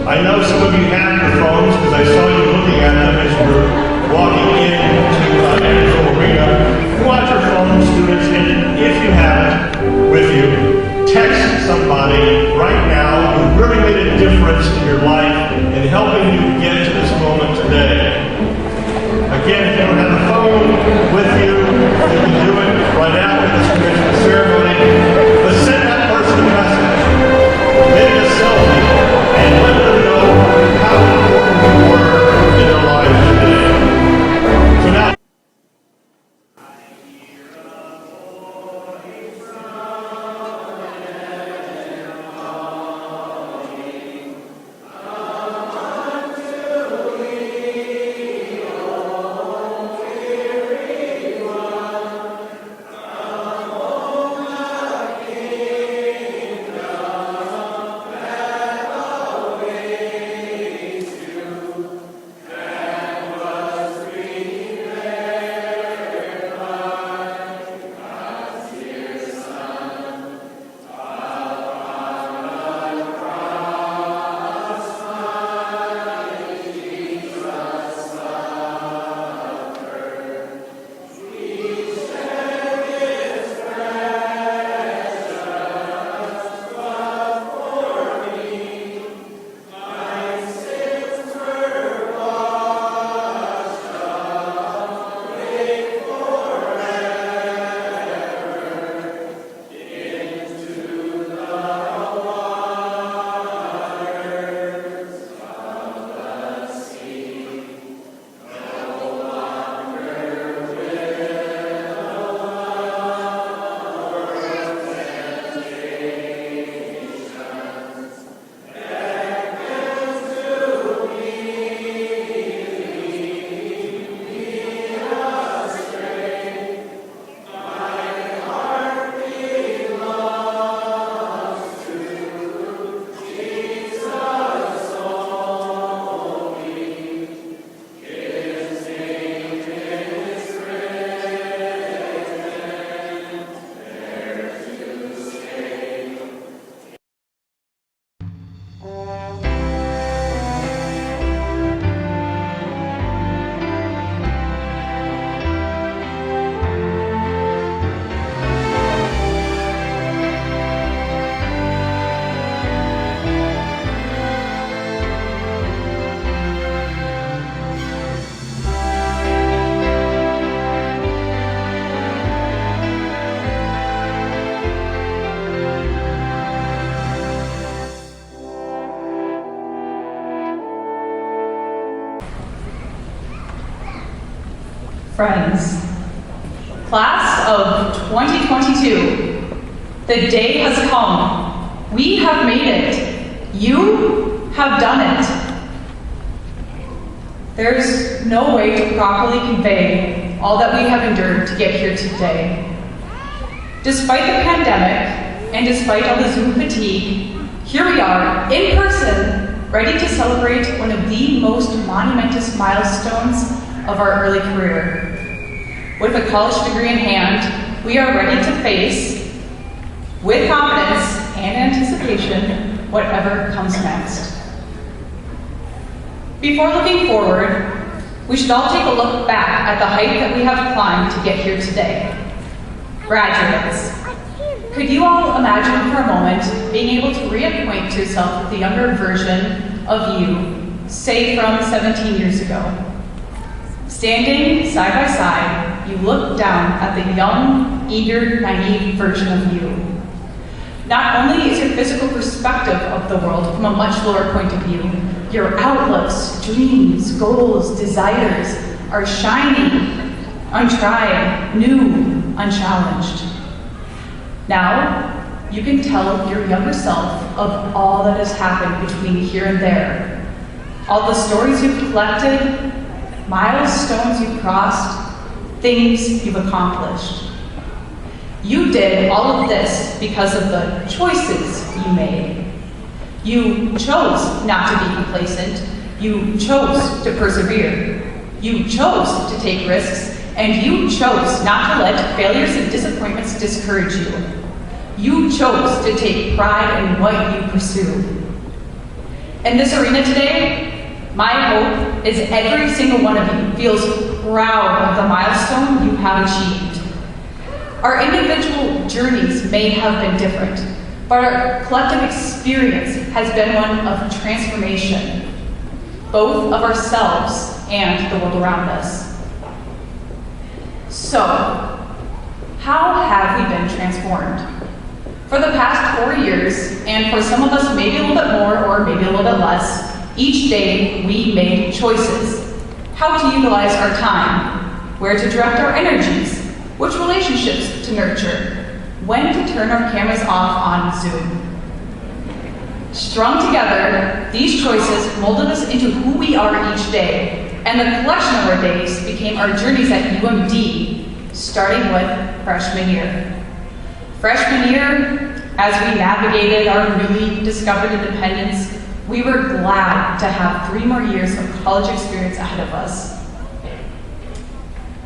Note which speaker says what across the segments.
Speaker 1: I know some of you have your phones because I saw you looking at them as you were walking into Anderson Arena. Watch your phone, students, and if you have it with you, text somebody right now who really made a difference in your life and helping you get to this moment today. Again, if you don't have a phone with you, you can do it right after this commencement ceremony. But send that person a message. Make a selfie and let them know how important you were in their lives today. So now.
Speaker 2: Friends, class of 2022, the day has come. We have made it. You have done it. There's no way to properly convey all that we have endured to get here today. Despite the pandemic and despite all the Zoom fatigue, here we are in person, ready to celebrate one of the most monumentous milestones of our early career. With a college degree in hand, we are ready to face, with confidence and anticipation, whatever comes next. Before looking forward, we should all take a look back at the height that we have climbed to get here today. Graduates, could you all imagine for a moment being able to reacquaint yourself with the younger version of you, say from 17 years ago? Standing side by side, you look down at the young, eager, naive version of you. Not only is your physical perspective of the world from a much lower point of view, your outlooks, dreams, goals, desires are shiny, untried, new, unchallenged. Now, you can tell your younger self of all that has happened between here and there, all the stories you've collected, milestones you've crossed, things you've accomplished. You did all of this because of the choices you made. You chose not to be complacent. You chose to persevere. You chose to take risks, and you chose not to let failures and disappointments discourage you. You chose to take pride in what you pursue. In this arena today, my hope is every single one of you feels proud of the milestone you have achieved. Our individual journeys may have been different, but our collective experience has been one of transformation, both of ourselves and the world around us. So, how have we been transformed? For the past 4 years, and for some of us maybe a little bit more or maybe a little bit less, each day we made choices. How to utilize our time, where to direct our energies, which relationships to nurture, when to turn our cameras off on Zoom. Strung together, these choices molded us into who we are each day, and the collection of our days became our journeys at UMD, starting with freshman year. Freshman year, as we navigated our newly discovered independence, we were glad to have 3 more years of college experience ahead of us.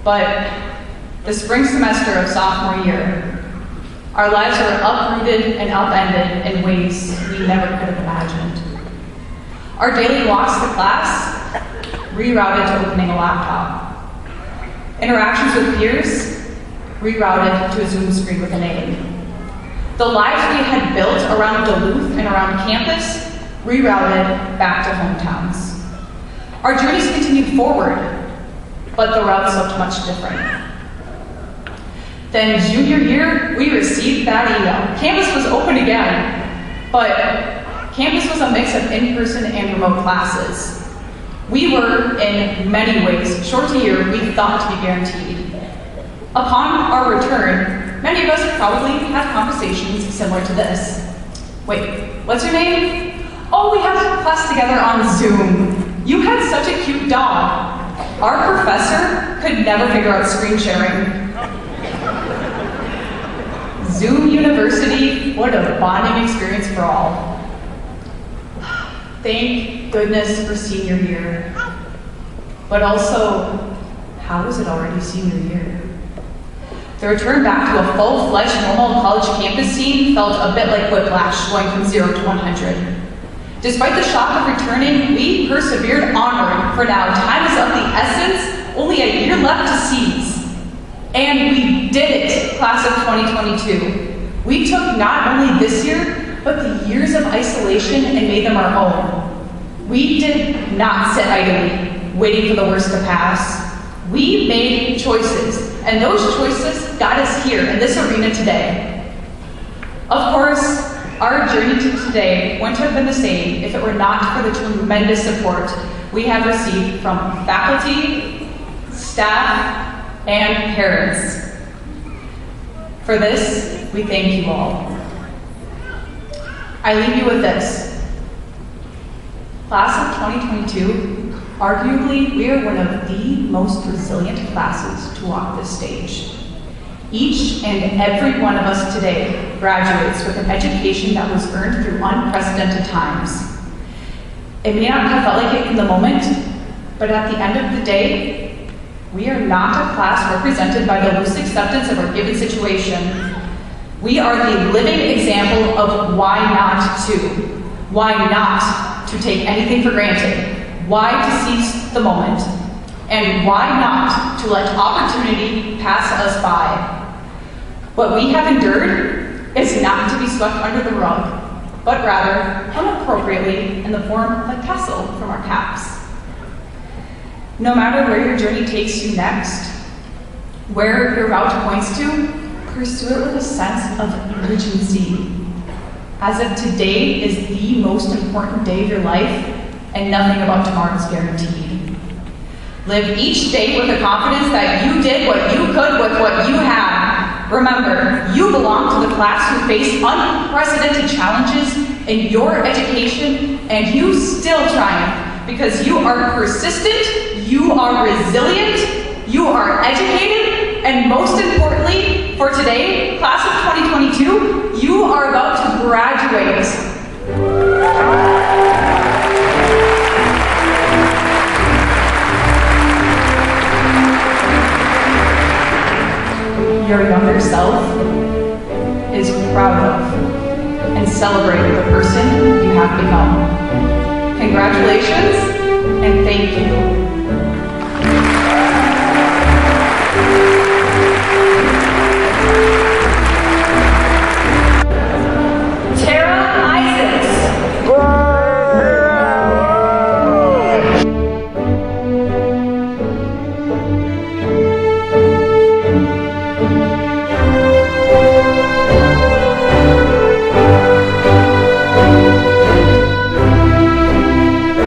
Speaker 2: But the spring semester of sophomore year, our lives were uprooted and upended in ways we never could have imagined. Our daily walks to class rerouted to opening a laptop. Interactions with peers rerouted to a Zoom screen with a name. The lives we had built around Duluth and around campus rerouted back to hometowns. Our journeys continued forward, but the routes looked much different. Then junior year, we received that email. Campus was open again, but campus was a mix of in-person and remote classes. We were, in many ways, short a year we thought to be guaranteed. Upon our return, many of us probably had conversations similar to this. Wait, what's your name? Oh, we had class together on Zoom. You had such a cute dog. Our professor could never figure out screen sharing. Zoom University, what a bonding experience for all. Thank goodness for senior year. But also, how was it already senior year? The return back to a full-fledged normal college campus scene felt a bit like whiplash, going from 0 to 100. Despite the shock of returning, we persevered onward. For now, time is of the essence, only a year left to seize. And we did it, class of 2022. We took not only this year, but the years of isolation and made them our own. We did not sit idly, waiting for the worst to pass. We made choices, and those choices got us here in this arena today. Of course, our journey to today wouldn't have been the same if it were not for the tremendous support we have received from faculty, staff, and parents. For this, we thank you all. I leave you with this. Class of 2022, arguably, we are one of the most resilient classes to walk this stage. Each and every one of us today graduates with an education that was earned through unprecedented times. It may not have felt like it in the moment, but at the end of the day, we are not a class represented by the loose acceptance of our given situation. We are the living example of why not to. Why not to take anything for granted. Why to seize the moment. And why not to let opportunity pass us by. What we have endured is not to be swept under the rug, but rather, unappropriately, in the form of a tassel from our caps. No matter where your journey takes you next, where your route points to, pursue it with a sense of urgency, as if today is the most important day of your life, and nothing about tomorrow is guaranteed. Live each day with the confidence that you did what you could with what you had. Remember, you belong to the class who faced unprecedented challenges in your education, and you still triumph because you are persistent, you are resilient, you are educated, and most importantly, for today, class of 2022, you are about to graduate. Your younger self is proud of and celebrating the person you have become. congratulations and thank you.